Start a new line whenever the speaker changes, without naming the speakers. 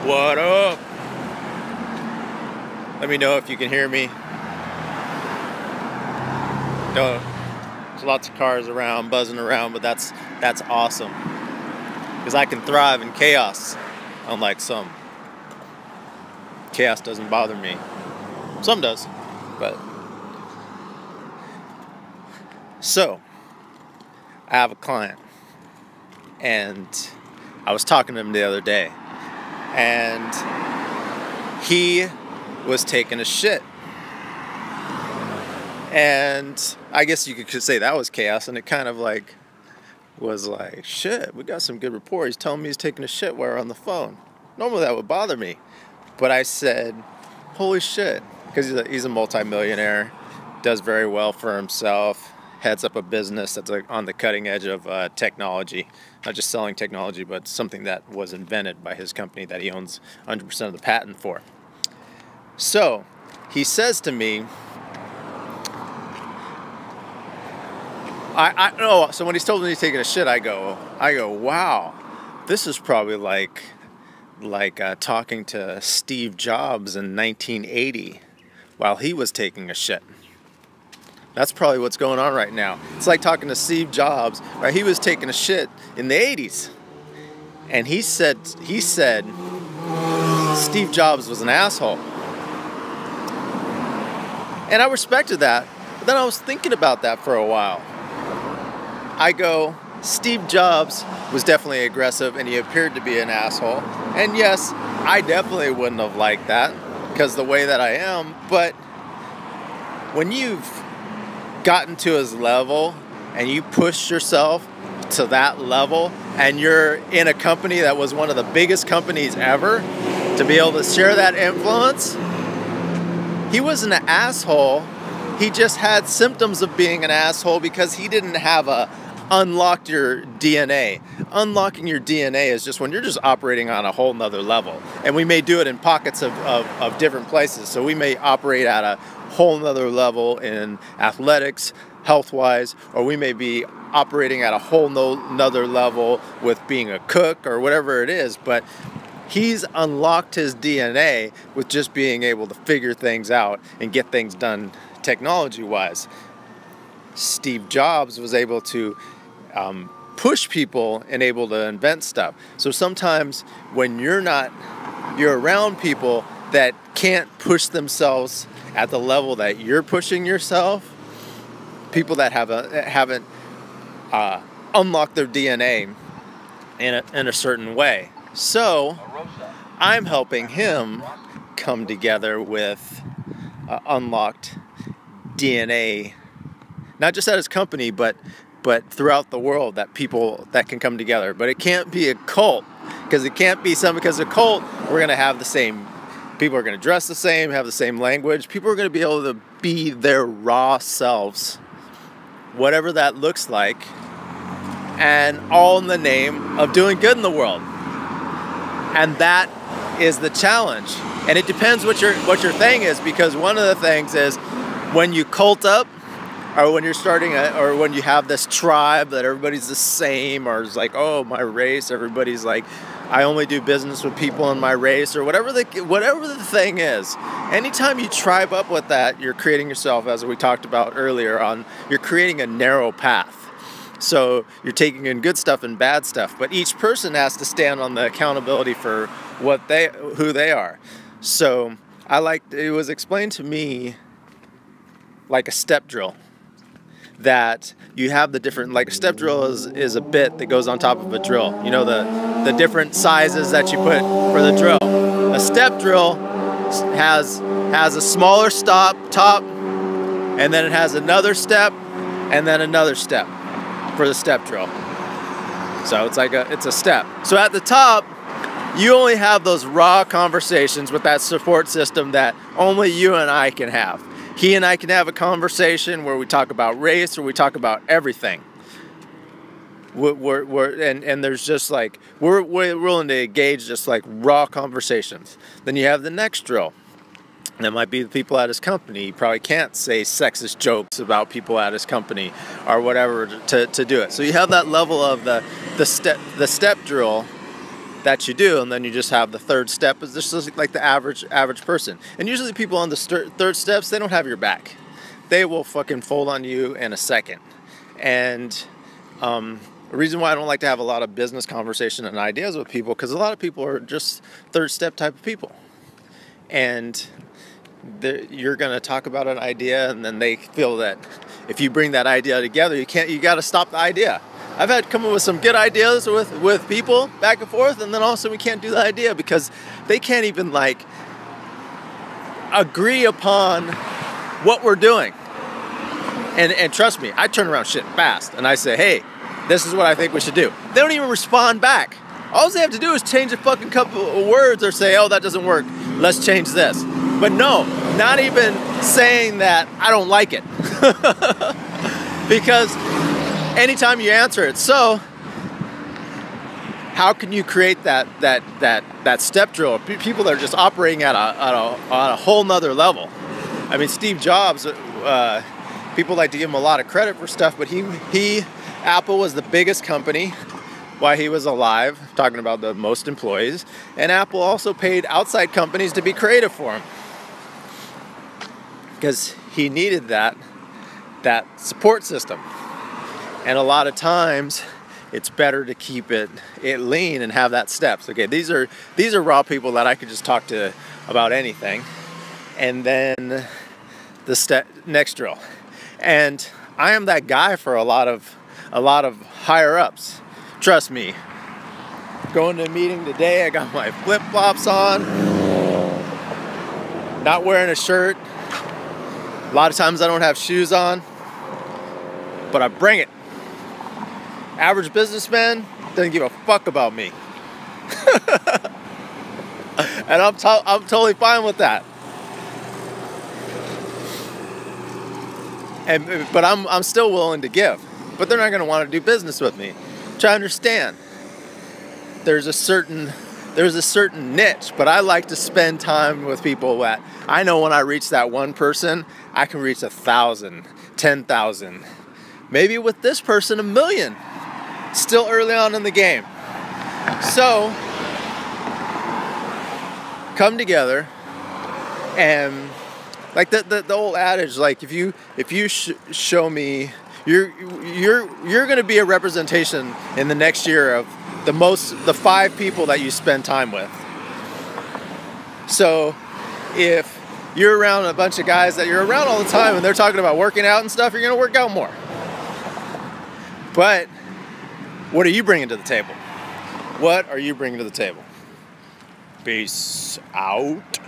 What up? Let me know if you can hear me. No, there's lots of cars around, buzzing around, but that's awesome. Because I can thrive in chaos, unlike some. Chaos doesn't bother me. Some does, but... So, I have a client, and I was talking to him the other day, and he was taking a shit. And I guess you could say that was chaos, and it kind of like was like, shit, we got some good rapport. He's telling me he's taking a shit while we're on the phone. Normally that would bother me, but I said, holy shit, because he's a multi-millionaire, does very well for himself, heads up a business that's like on the cutting edge of technology, not just selling technology, but something that was invented by his company that he owns 100% of the patent for. So he says to me, so when he's told me he's taking a shit, I go, wow, this is probably like talking to Steve Jobs in 1980 while he was taking a shit. That's probably what's going on right now. It's like talking to Steve Jobs, right? He was taking a shit in the 80s. And he said Steve Jobs was an asshole. And I respected that. But then I was thinking about that for a while. I go, Steve Jobs was definitely aggressive and he appeared to be an asshole. And yes, I definitely wouldn't have liked that because the way that I am. But when you've gotten to his level and you pushed yourself to that level and you're in a company that was one of the biggest companies ever, to be able to share that influence, he wasn't an asshole. He just had symptoms of being an asshole because he didn't have unlocked your DNA. Unlocking your DNA is just when you're just operating on a whole nother level. And we may do it in pockets of different places. So we may operate at a whole nother level in athletics, health-wise, or we may be operating at a whole nother level with being a cook or whatever it is. But he's unlocked his DNA with just being able to figure things out and get things done technology-wise. Steve Jobs was able to push people and able to invent stuff. So sometimes when you're around people that can't push themselves at the level that you're pushing yourself, people that haven't unlocked their DNA in a certain way. So I'm helping him come together with unlocked DNA, not just at his company, but throughout the world, that people that can come together. But it can't be a cult, because it can't be because a cult, we're going to have the same, people are going to dress the same, have the same language. People are going to be able to be their raw selves, whatever that looks like, and all in the name of doing good in the world. And that is the challenge. And it depends what your thing is, because one of the things is when you cult up, or when you're starting or when you have this tribe that everybody's the same, or it's like, oh, my race, everybody's like, I only do business with people in my race, or whatever the thing is. Anytime you tribe up with that, you're creating yourself, as we talked about earlier on, you're creating a narrow path. So you're taking in good stuff and bad stuff, but each person has to stand on the accountability for who they are. So it was explained to me like a step drill, that you have the different, like a step drill is a bit that goes on top of a drill. You know, the different sizes that you put for the drill. A step drill has a smaller top, and then it has another step, and then another step for the step drill. So it's a step. So at the top, you only have those raw conversations with that support system that only you and I can have. He and I can have a conversation where we talk about race, or we talk about everything. And there's just like, we're willing to engage just like raw conversations. Then you have the next drill. That might be the people at his company. He probably can't say sexist jokes about people at his company or whatever to do it. So you have that level of the step drill that you do, and then you just have the third step is just like the average person. And usually people on the third steps, they don't have your back. They will fucking fold on you in a second. And the reason why I don't like to have a lot of business conversation and ideas with people, because a lot of people are just third step type of people. And you're going to talk about an idea, and then they feel that if you bring that idea together, you got to stop the idea. I've had come up with some good ideas with people back and forth, and then also we can't do the idea because they can't even like agree upon what we're doing. And trust me, I turn around shit fast and I say, hey, this is what I think we should do. They don't even respond back. All they have to do is change a fucking couple of words or say, oh, that doesn't work, let's change this. But no, not even saying that I don't like it. Because anytime you answer it, so how can you create that step drill? People that are just operating on a whole nother level. I mean, Steve Jobs, people like to give him a lot of credit for stuff, but Apple was the biggest company while he was alive, talking about the most employees, and Apple also paid outside companies to be creative for him because he needed that support system. And a lot of times it's better to keep it lean and have that steps. Okay, these are raw people that I could just talk to about anything. And then the next drill. And I am that guy for a lot of higher ups. Trust me. Going to a meeting today, I got my flip-flops on, not wearing a shirt. A lot of times I don't have shoes on, but I bring it. Average businessman doesn't give a fuck about me. And I'm totally fine with that. But I'm still willing to give. But they're not going to want to do business with me. Try to understand. There's a certain niche, but I like to spend time with people that I know when I reach that one person, I can reach 1,000, 10,000. Maybe with this person, 1,000,000. Still early on in the game. So, come together and like the old adage, like if you show me, you're going to be a representation in the next year of the 5 people that you spend time with. So if you're around a bunch of guys that you're around all the time and they're talking about working out and stuff, you're going to work out more. But what are you bringing to the table? What are you bringing to the table? Peace out.